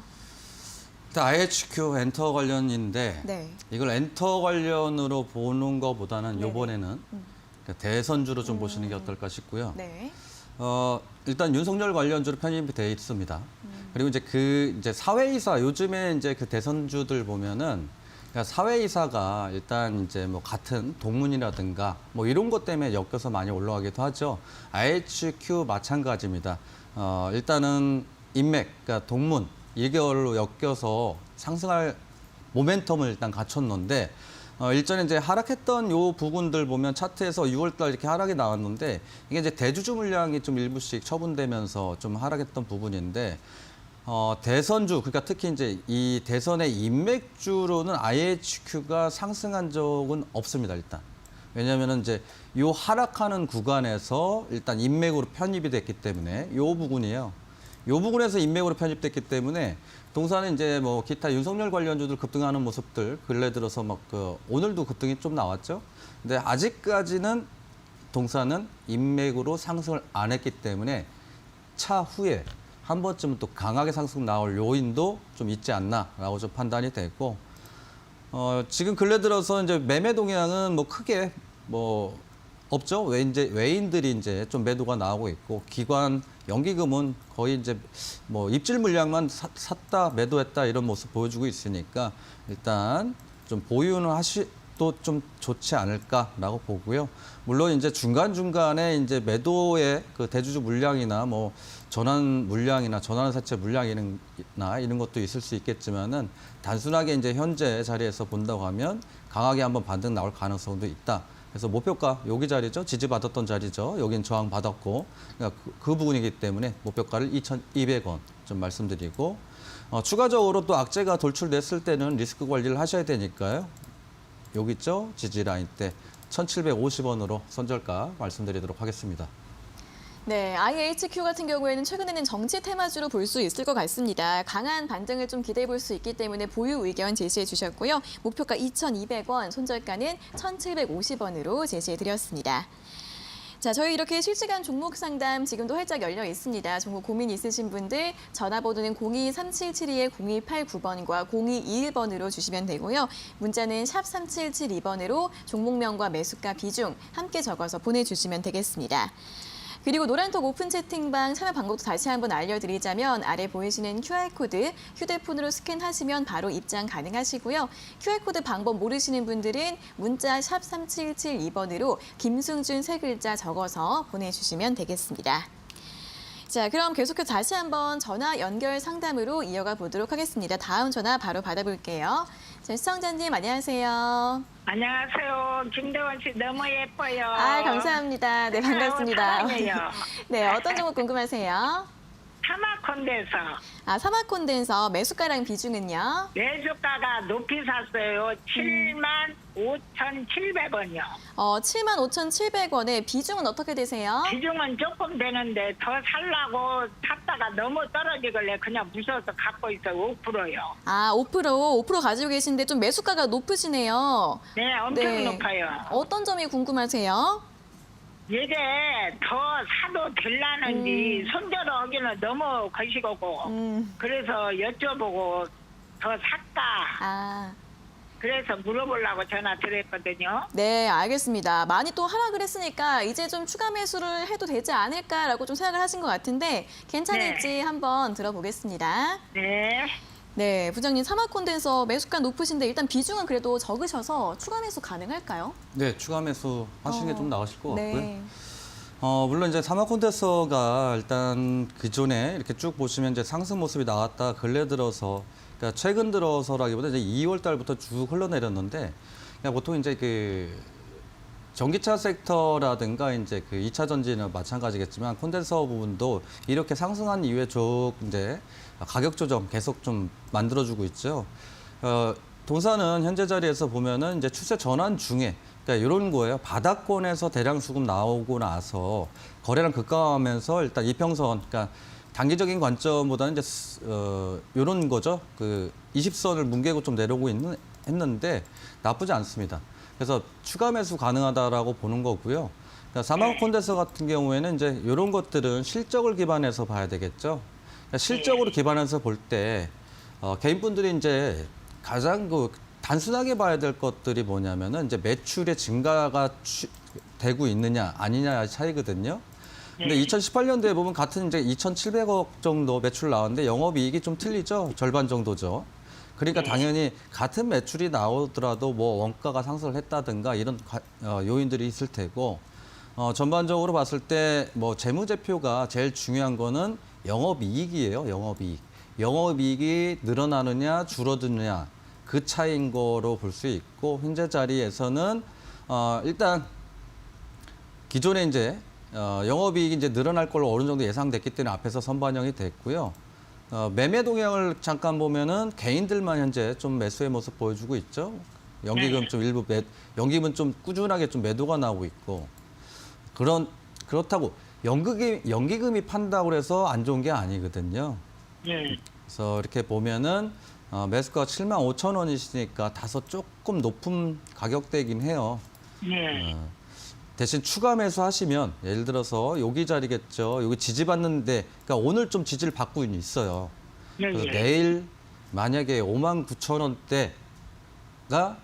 IHQ 엔터 관련인데 네. 이걸 엔터 관련으로 보는 것보다는 네네. 이번에는 대선주로 좀 보시는 게 어떨까 싶고요. 네. 일단 윤석열 관련주로 편입이 되어 있습니다. 그리고 이제 사회이사 요즘에 이제 그 대선주들 보면은 그러니까 사회이사가 일단 이제 뭐 같은 동문이라든가 뭐 이런 것 때문에 엮여서 많이 올라가기도 하죠. IHQ 마찬가지입니다. 일단은 인맥, 그러니까 동문 이걸로 엮여서 상승할 모멘텀을 일단 갖췄는데 일전에 이제 하락했던 요 부분들 보면 차트에서 6월달 이렇게 하락이 나왔는데 이게 이제 대주주 물량이 좀 일부씩 처분되면서 좀 하락했던 부분인데 대선주 그러니까 특히 이제 이 대선의 인맥주로는 IHQ가 상승한 적은 없습니다. 일단 왜냐하면은 이제 요 하락하는 구간에서 일단 인맥으로 편입이 됐기 때문에 요 부분이에요. 요 부분에서 인맥으로 편입됐기 때문에 동사는 이제 뭐 기타 윤석열 관련주들 급등하는 모습들 근래 들어서 막 오늘도 급등이 좀 나왔죠. 근데 아직까지는 동사는 인맥으로 상승을 안 했기 때문에 차후에 한 번쯤은 또 강하게 상승 나올 요인도 좀 있지 않나라고 좀 판단이 됐고 지금 근래 들어서 이제 매매 동향은 뭐 크게 뭐 없죠. 외인들이 이제 좀 매도가 나오고 있고 기관 연기금은 거의 이제 뭐 입질 물량만 샀다 매도했다 이런 모습 보여주고 있으니까 일단 좀 보유는 또 좀 좋지 않을까라고 보고요. 물론 이제 중간중간에 이제 매도의 그 대주주 물량이나 뭐 전환 물량이나 전환 사채 물량이나 이런 것도 있을 수 있겠지만은 단순하게 이제 현재 자리에서 본다고 하면 강하게 한번 반등 나올 가능성도 있다. 그래서 목표가 여기 자리죠. 지지받았던 자리죠. 여긴 저항받았고 그러니까 그 부분이기 때문에 목표가를 2,200원 좀 말씀드리고 추가적으로 또 악재가 돌출됐을 때는 리스크 관리를 하셔야 되니까요. 여기 있죠. 지지 라인 때 1,750원으로 손절가 말씀드리도록 하겠습니다. 네, IHQ 같은 경우에는 최근에는 정치 테마주로 볼 수 있을 것 같습니다. 강한 반등을 좀 기대해 볼 수 있기 때문에 보유 의견 제시해 주셨고요. 목표가 2,200원, 손절가는 1,750원으로 제시해 드렸습니다. 자, 저희 이렇게 실시간 종목 상담 지금도 활짝 열려 있습니다. 종목 고민 있으신 분들 전화번호는 023772-0289번과 0221번으로 주시면 되고요. 문자는 샵 3772번으로 종목명과 매수가 비중 함께 적어서 보내주시면 되겠습니다. 그리고 노란톡 오픈 채팅방 참여 방법도 다시 한번 알려드리자면 아래 보이시는 QR코드 휴대폰으로 스캔하시면 바로 입장 가능하시고요. QR코드 방법 모르시는 분들은 문자 샵 3772번으로 김승준 세 글자 적어서 보내주시면 되겠습니다. 자, 그럼 계속해서 다시 한번 전화 연결 상담으로 이어가 보도록 하겠습니다. 다음 전화 바로 받아볼게요. 자, 시청자님 안녕하세요. 안녕하세요. 김대원 씨 너무 예뻐요. 감사합니다. 네, 반갑습니다. 사랑해요. 네, 어떤 종목 궁금하세요? 사마콘데서 사막 콘덴서 매수가랑 비중은요? 매수가가 높이 샀어요. 75,700원이요. 75,700원에 비중은 어떻게 되세요? 비중은 조금 되는데 더 살라고 샀다가 너무 떨어지길래 그냥 무서워서 갖고 있어요. 5%요. 5% 가지고 계신데 좀 매수가가 높으시네요. 네, 엄청 네. 높아요. 어떤 점이 궁금하세요? 이게 더 사도 될라는지 손절하기는 너무 거시고고 음. 그래서 여쭤보고 더 살까? 아, 그래서 물어보려고 전화 드렸거든요. 네, 알겠습니다. 많이 또 하락을 했으니까 이제 좀 추가 매수를 해도 되지 않을까라고 좀 생각을 하신 것 같은데 괜찮을지 한번 들어보겠습니다. 네. 네, 부장님 사막 콘덴서 매수가 높으신데 일단 비중은 그래도 적으셔서 추가 매수 가능할까요? 네, 추가 매수 하시는 게 좀 나으실 것 같고요. 네. 물론 이제 사막 콘덴서가 일단 기존에 이렇게 쭉 보시면 이제 상승 모습이 나왔다 근래 들어서 그러니까 최근 들어서라기보다 이제 2월 달부터 쭉 흘러내렸는데 그냥 보통 이제 그 전기차 섹터라든가 이제 그 2차 전지는 마찬가지겠지만 콘덴서 부분도 이렇게 상승한 이후에 쭉 이제 가격 조정 계속 좀 만들어주고 있죠. 동사는 현재 자리에서 보면은 이제 추세 전환 중에 그러니까 이런 거예요. 바닥권에서 대량 수급 나오고 나서 거래량 급감하면서 일단 이평선, 그러니까 단기적인 관점보다는 이제 이런 거죠. 그 20선을 뭉개고 좀 내려오고 했는데 나쁘지 않습니다. 그래서 추가 매수 가능하다라고 보는 거고요. 그러니까 사막 콘덴서 같은 경우에는 이제 이런 것들은 실적을 기반해서 봐야 되겠죠. 그러니까 실적으로 기반해서 볼 때 개인분들이 이제 가장 그 단순하게 봐야 될 것들이 뭐냐면은 이제 매출의 증가가 되고 있느냐 아니냐의 차이거든요. 근데 2018년도에 보면 같은 이제 2,700억 정도 매출 나왔는데 영업이익이 좀 틀리죠. 절반 정도죠. 그러니까 당연히 같은 매출이 나오더라도 뭐 원가가 상승을 했다든가 이런 요인들이 있을 테고 전반적으로 봤을 때 뭐 재무제표가 제일 중요한 거는 영업이익이에요. 영업이익. 영업이익이 늘어나느냐 줄어드느냐 그 차이인 거로 볼 수 있고 현재 자리에서는 일단 기존에 이제 영업이익이 이제 늘어날 걸로 어느 정도 예상됐기 때문에 앞에서 선반영이 됐고요. 매매 동향을 잠깐 보면은 개인들만 현재 좀 매수의 모습 보여주고 있죠. 연기금 좀 일부 연기금은 좀 꾸준하게 좀 매도가 나오고 있고 그렇다고 연기금이 판다고 해서 안 좋은 게 아니거든요. 네. 그래서 이렇게 보면은 매수가가 75,000원이시니까 다소 조금 높은 가격대이긴 해요. 네. 대신 추가 매수하시면 예를 들어서 여기 자리겠죠. 여기 지지받는데 그러니까 오늘 좀 지지를 받고 있어요. 네. 그래서 내일 만약에 59,000원대가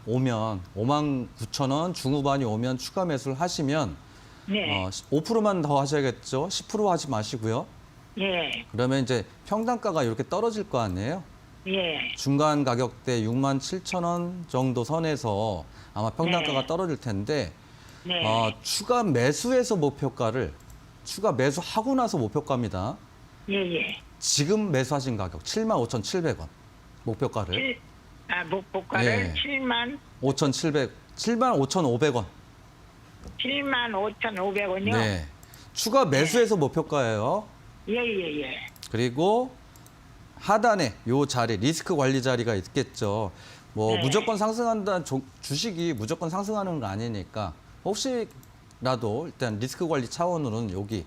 오면 59,000원 중후반이 오면 추가 매수를 하시면 네. 5%만 더 하셔야겠죠. 10% 하지 마시고요. 예. 그러면 이제 평당가가 이렇게 떨어질 거 아니에요. 예. 중간 가격대 67,000원 정도 선에서 아마 평당가가 네. 떨어질 텐데 네. 추가 매수해서 목표가를 추가 매수하고 나서 목표가입니다. 예. 지금 매수하신 가격 75,700원 목표가를 목표가를 예. 75,500원. 75,500원이요? 네. 추가 매수해서 목표가예요. 예. 그리고 하단에 요 자리 리스크 관리 자리가 있겠죠. 뭐 네. 무조건 상승한다는 주식이 무조건 상승하는 거 아니니까 혹시라도 일단 리스크 관리 차원으로는 여기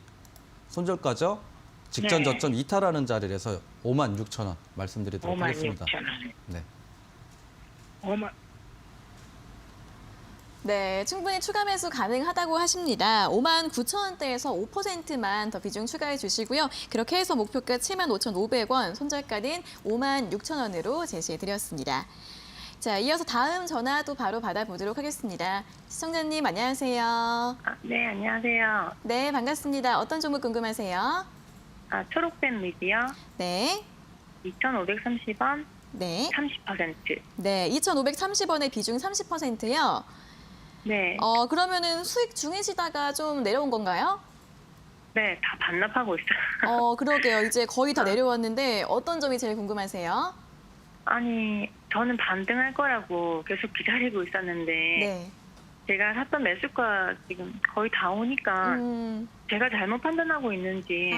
손절가죠. 직전 네. 저점 이탈하는 자리에서 56,000원 말씀드리도록 하겠습니다. 56,000원. 네. 5만. 네, 충분히 추가 매수 가능하다고 하십니다. 59,000원대에서 5%만 더 비중 추가해 주시고요. 그렇게 해서 목표가 75,500원, 손절가는 56,000원으로 제시해 드렸습니다. 자, 이어서 다음 전화도 바로 받아보도록 하겠습니다. 시청자님 안녕하세요. 네, 안녕하세요. 네, 반갑습니다. 어떤 종목 궁금하세요? 초록색 립이요. 네, 2,530원, 네, 30%. 네, 2,530원의 비중 30%요. 네, 그러면은 수익 중이시다가 좀 내려온 건가요? 네, 다 반납하고 있어요. 그러게요. 이제 거의 다 내려왔는데 어떤 점이 제일 궁금하세요? 아니, 저는 반등할 거라고 계속 기다리고 있었는데, 네. 제가 샀던 매수가 지금 거의 다 오니까, 제가 잘못 판단하고 있는지,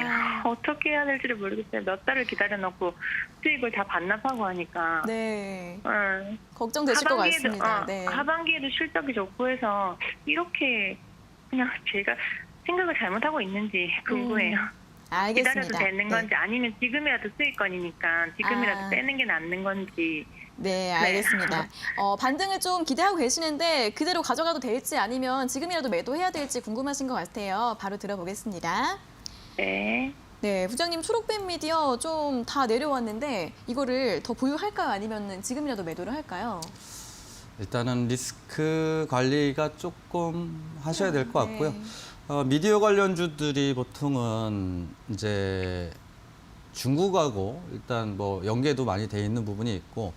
어떻게 해야 될지를 모르겠어요. 몇 달을 기다려놓고 수익을 다 반납하고 하니까. 네. 응. 걱정되실 것 같습니다. 네. 하반기에도 실적이 좋고 해서, 이렇게 그냥 제가 생각을 잘못하고 있는지 궁금해요. 알겠습니다. 기다려도 되는 건지 아니면 지금이라도 수익권이니까 지금이라도 떼는 게 낫는 건지. 네, 알겠습니다. 반등을 좀 기대하고 계시는데 그대로 가져가도 될지 아니면 지금이라도 매도해야 될지 궁금하신 것 같아요. 바로 들어보겠습니다. 네. 네, 부장님 초록뱀 미디어 좀 다 내려왔는데 이거를 더 보유할까요? 아니면 지금이라도 매도를 할까요? 일단은 리스크 관리가 조금 하셔야 될 것 같고요. 네. 미디어 관련주들이 보통은 이제 중국하고 일단 뭐 연계도 많이 돼 있는 부분이 있고,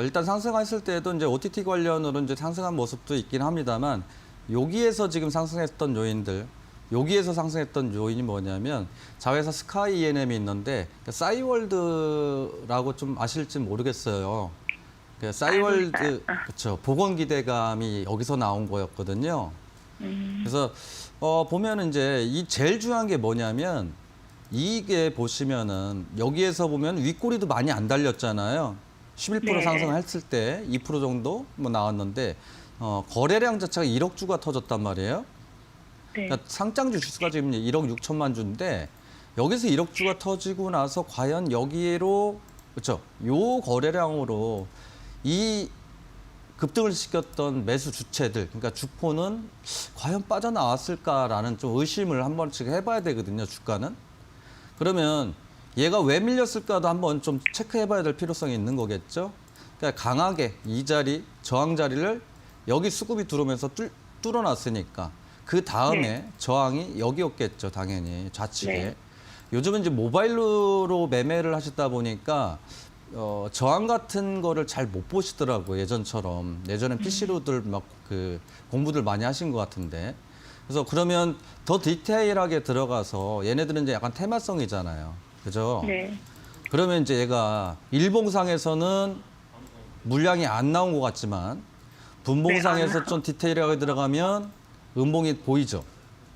일단 상승했을 때도 이제 OTT 관련으로 이제 상승한 모습도 있긴 합니다만, 여기에서 지금 상승했던 요인들, 여기에서 상승했던 요인이 뭐냐면 자회사 스카이 E&M이 있는데 싸이월드라고 좀 아실지 모르겠어요. 싸이월드, 그렇죠. 보건 기대감이 여기서 나온 거였거든요. 그래서 보면은 이제 이 제일 중요한 게 뭐냐면 이게 보시면은 여기에서 보면 윗꼬리도 많이 안 달렸잖아요. 11% 네. 상승했을 때 2% 정도 뭐 나왔는데 거래량 자체가 1억 주가 터졌단 말이에요. 네. 그러니까 상장주 주수가 지금 1억 6천만 주인데 여기서 1억 주가 터지고 나서 과연 여기로 그렇죠. 요 거래량으로 이 급등을 시켰던 매수 주체들, 그러니까 주포는 과연 빠져나왔을까라는 좀 의심을 한 번씩 해봐야 되거든요, 주가는. 그러면 얘가 왜 밀렸을까도 한번 좀 체크해봐야 될 필요성이 있는 거겠죠. 그러니까 강하게 이 자리, 저항 자리를 여기 수급이 들어오면서 뚫어놨으니까 그 다음에 네. 저항이 여기였겠죠, 당연히 좌측에. 네. 요즘은 이제 모바일로 매매를 하시다 보니까 저항 같은 거를 잘 못 보시더라고요, 예전처럼. 예전엔 PC로들 막 그 공부들 많이 하신 것 같은데. 그래서 그러면 더 디테일하게 들어가서 얘네들은 이제 약간 테마성이잖아요. 그죠? 네. 그러면 이제 얘가 일봉상에서는 물량이 안 나온 것 같지만 분봉상에서 네, 좀 디테일하게 들어가면 음봉이 보이죠?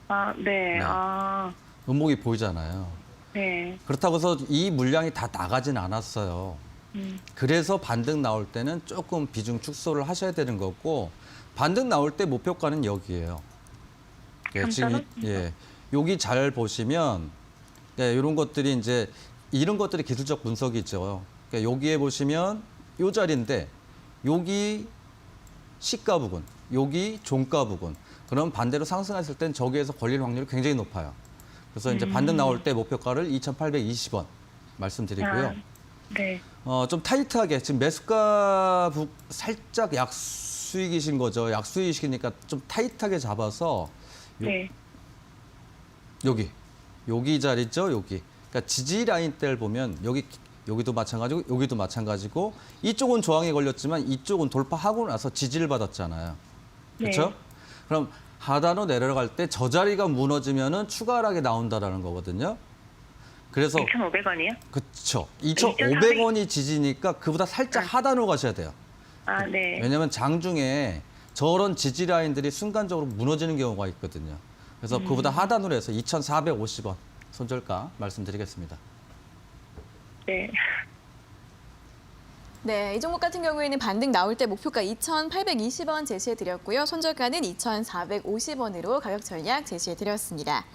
아, 네. 네. 아, 음봉이 보이잖아요. 네. 그렇다고 해서 이 물량이 다 나가진 않았어요. 그래서 반등 나올 때는 조금 비중 축소를 하셔야 되는 거고, 반등 나올 때 목표가는 여기예요. 예, 지금 여기 잘 보시면 이런 것들이 이제 이런 것들이 기술적 분석이죠. 그러니까 여기에 보시면 요 자리인데 여기 시가 부근, 여기 종가 부근. 그럼 반대로 상승했을 땐 저기에서 걸릴 확률이 굉장히 높아요. 그래서 이제 반등 나올 때 목표가를 2,820원 말씀드리고요. 아, 네. 좀 타이트하게 지금 매수가 살짝 약수익이신 거죠. 약수익이시니까 좀 타이트하게 잡아서 네. 여기 자리죠, 여기. 그러니까 지지 라인대를 보면 여기도 마찬가지고 여기도 마찬가지고 이쪽은 저항에 걸렸지만 이쪽은 돌파하고 나서 지지를 받았잖아요. 그렇죠? 네. 그럼 하단으로 내려갈 때 저 자리가 무너지면은 추가 하락이 나온다라는 거거든요. 그래서 2,500원이요? 그렇죠. 2,500원이 지지니까 그보다 살짝 하단으로 가셔야 돼요. 아, 네. 왜냐하면 장중에 저런 지지 라인들이 순간적으로 무너지는 경우가 있거든요. 그래서 그보다 하단으로 해서 2,450원 손절가 말씀드리겠습니다. 네. 네, 이 종목 같은 경우에는 반등 나올 때 목표가 2,820원 제시해 드렸고요. 손절가는 2,450원으로 가격 전략 제시해 드렸습니다.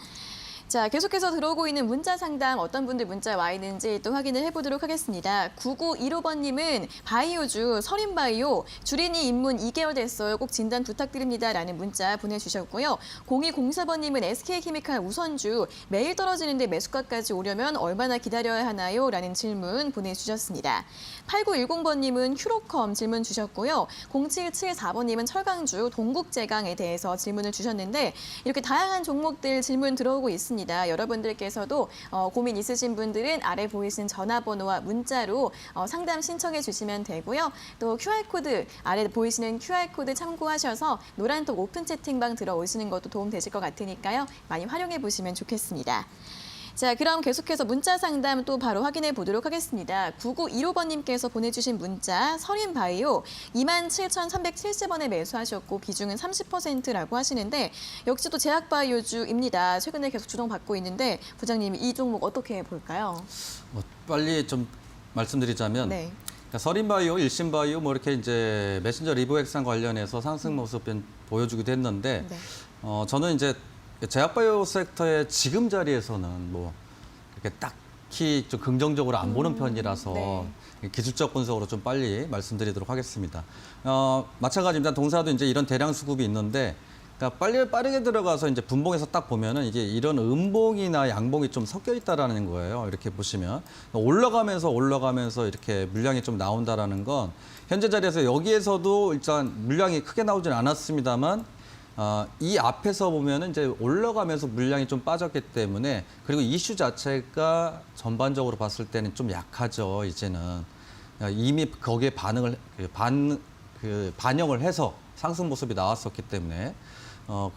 자, 계속해서 들어오고 있는 문자 상담 어떤 분들 문자 와 있는지 또 확인을 해보도록 하겠습니다. 9915번님은 바이오주 서린바이오 주린이 입문 2개월 됐어요. 꼭 진단 부탁드립니다. 라는 문자 보내주셨고요. 0204번님은 SK케미칼 우선주 매일 떨어지는데 매수가까지 오려면 얼마나 기다려야 하나요? 라는 질문 보내주셨습니다. 8910번님은 휴로컴 질문 주셨고요. 0774번님은 철강주 동국제강에 대해서 질문을 주셨는데 이렇게 다양한 종목들 질문 들어오고 있습니다. 여러분들께서도 고민 있으신 분들은 아래 보이신 전화번호와 문자로 상담 신청해 주시면 되고요. 또 QR코드, 아래 보이시는 QR코드 참고하셔서 노란톡 오픈 채팅방 들어오시는 것도 도움 되실 것 같으니까요. 많이 활용해 보시면 좋겠습니다. 자, 그럼 계속해서 문자 상담 또 바로 확인해 보도록 하겠습니다. 9915번님께서 보내주신 문자, 서린바이오 27,370원에 매수하셨고 비중은 30%라고 하시는데 역시 또 제약바이오주입니다. 최근에 계속 주동받고 있는데 부장님 이 종목 어떻게 볼까요? 빨리 좀 말씀드리자면 네. 그러니까 서린바이오, 일신바이오 뭐 이렇게 이제 메신저 리보액상 관련해서 상승 모습 보여주기도 했는데 네. 저는 이제 제약바이오 섹터의 지금 자리에서는 뭐 이렇게 딱히 좀 긍정적으로 안 보는 편이라서 네. 기술적 분석으로 좀 빨리 말씀드리도록 하겠습니다. 마찬가지입니다. 동사도 이제 이런 대량 수급이 있는데, 그러니까 그러니까 빠르게 들어가서 이제 분봉에서 딱 보면은 이게 이런 음봉이나 양봉이 좀 섞여 있다라는 거예요. 이렇게 보시면 올라가면서 이렇게 물량이 좀 나온다라는 건 현재 자리에서 여기에서도 일단 물량이 크게 나오진 않았습니다만 이 앞에서 보면은 이제 올라가면서 물량이 좀 빠졌기 때문에 그리고 이슈 자체가 전반적으로 봤을 때는 좀 약하죠. 이제는 이미 거기에 반영을 해서 상승 모습이 나왔었기 때문에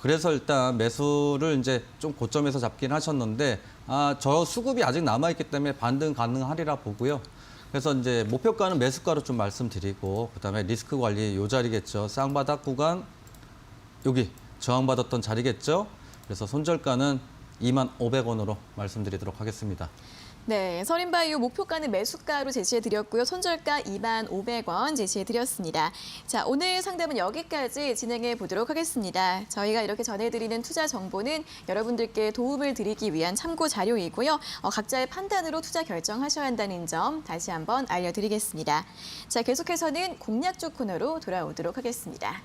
그래서 일단 매수를 이제 좀 고점에서 잡긴 하셨는데 저 수급이 아직 남아 있기 때문에 반등 가능하리라 보고요. 그래서 이제 목표가는 매수가로 좀 말씀드리고 그다음에 리스크 관리 요 자리겠죠. 쌍바닥 구간 여기 저항받았던 자리겠죠. 그래서 손절가는 25,500원으로 말씀드리도록 하겠습니다. 네, 서린바이오 목표가는 매수가로 제시해드렸고요. 손절가 25,500원 제시해드렸습니다. 자, 오늘 상담은 여기까지 진행해 보도록 하겠습니다. 저희가 이렇게 전해드리는 투자 정보는 여러분들께 도움을 드리기 위한 참고 자료이고요. 각자의 판단으로 투자 결정하셔야 한다는 점 다시 한번 알려드리겠습니다. 자, 계속해서는 공략주 코너로 돌아오도록 하겠습니다.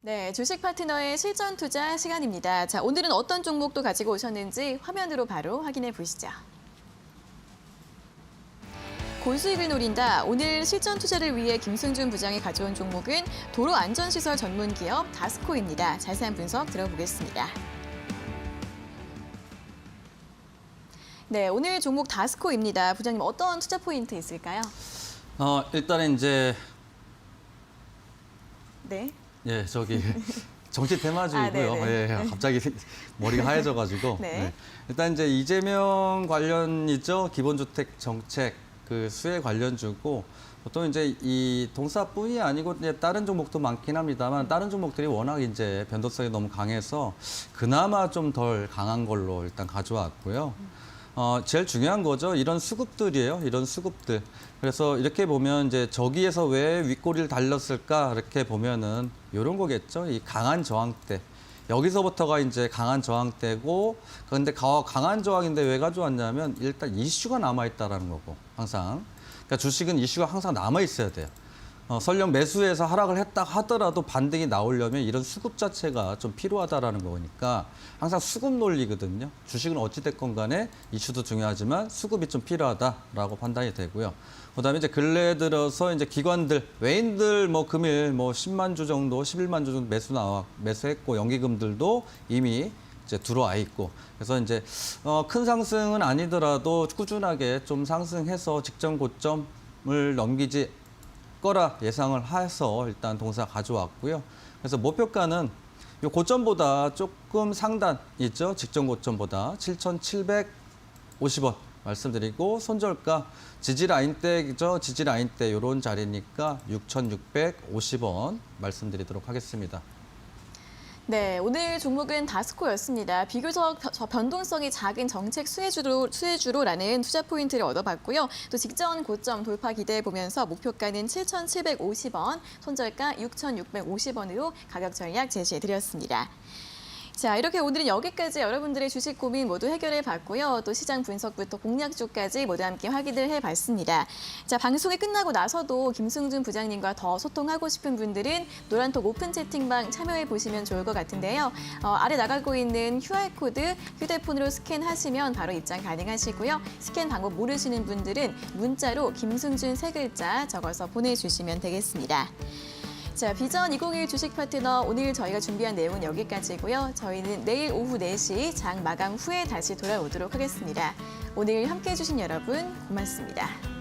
네, 주식 파트너의 실전 투자 시간입니다. 자, 오늘은 어떤 종목도 가지고 오셨는지 화면으로 바로 확인해 보시죠. 고수익을 노린다. 오늘 실전 투자를 위해 김승준 부장이 가져온 종목은 도로안전시설 전문 기업 다스코입니다. 자세한 분석 들어보겠습니다. 네, 오늘 종목 다스코입니다. 부장님 어떤 투자 포인트 있을까요? 일단은 이제 네. 예, 저기 정치 테마주이고요. 네네. 갑자기 머리가 하얘져가지고. 네. 네. 일단 이제 이재명 관련이죠. 기본주택 정책 그 수혜 관련주고 보통 이제 이 동사뿐이 아니고 이제 다른 종목도 많긴 합니다만 다른 종목들이 워낙 이제 변동성이 너무 강해서 그나마 좀 덜 강한 걸로 일단 가져왔고요. 제일 중요한 거죠. 이런 수급들이에요. 이런 수급들. 그래서 이렇게 보면 이제 저기에서 왜 윗꼬리를 달렸을까 이렇게 보면은 이런 거겠죠. 이 강한 저항대. 여기서부터가 이제 강한 저항대고 그런데 강한 저항인데 왜 가져왔냐면 일단 이슈가 남아있다라는 거고 항상. 그러니까 주식은 이슈가 항상 남아있어야 돼요. 설령 매수해서 하락을 했다 하더라도 반등이 나오려면 이런 수급 자체가 좀 필요하다라는 거니까 항상 수급 논리거든요. 주식은 어찌됐건 간에 이슈도 중요하지만 수급이 좀 필요하다라고 판단이 되고요. 그다음에 이제 근래 들어서 이제 기관들, 외인들 금일 10만 주 정도, 11만 주 정도 매수했고 연기금들도 이미 이제 들어와 있고 그래서 이제 큰 상승은 아니더라도 꾸준하게 좀 상승해서 직전 고점을 넘기지 거라 예상을 해서 일단 동사 가져왔고요. 그래서 목표가는 이 고점보다 조금 상단 있죠. 직전 고점보다 7,750원 말씀드리고 손절가 지지라인대죠. 지지라인대 이런 자리니까 6,650원 말씀드리도록 하겠습니다. 네, 오늘 종목은 다스코였습니다. 비교적 변동성이 작은 정책 수혜주로라는 투자 포인트를 얻어봤고요. 또 직전 고점 돌파 기대해 보면서 목표가는 7,750원, 손절가 6,650원으로 가격 전략 제시해드렸습니다. 자, 이렇게 오늘은 여기까지 여러분들의 주식 고민 모두 해결해 봤고요. 또 시장 분석부터 공략주까지 모두 함께 확인을 해봤습니다. 자, 방송이 끝나고 나서도 김승준 부장님과 더 소통하고 싶은 분들은 노란톡 오픈 채팅방 참여해 보시면 좋을 것 같은데요. 아래 나가고 있는 QR코드 휴대폰으로 스캔하시면 바로 입장 가능하시고요. 스캔 방법 모르시는 분들은 문자로 김승준 3글자 적어서 보내주시면 되겠습니다. 자, 비전 2021 주식 파트너 오늘 저희가 준비한 내용은 여기까지고요. 저희는 내일 오후 4시 장 마감 후에 다시 돌아오도록 하겠습니다. 오늘 함께해 주신 여러분 고맙습니다.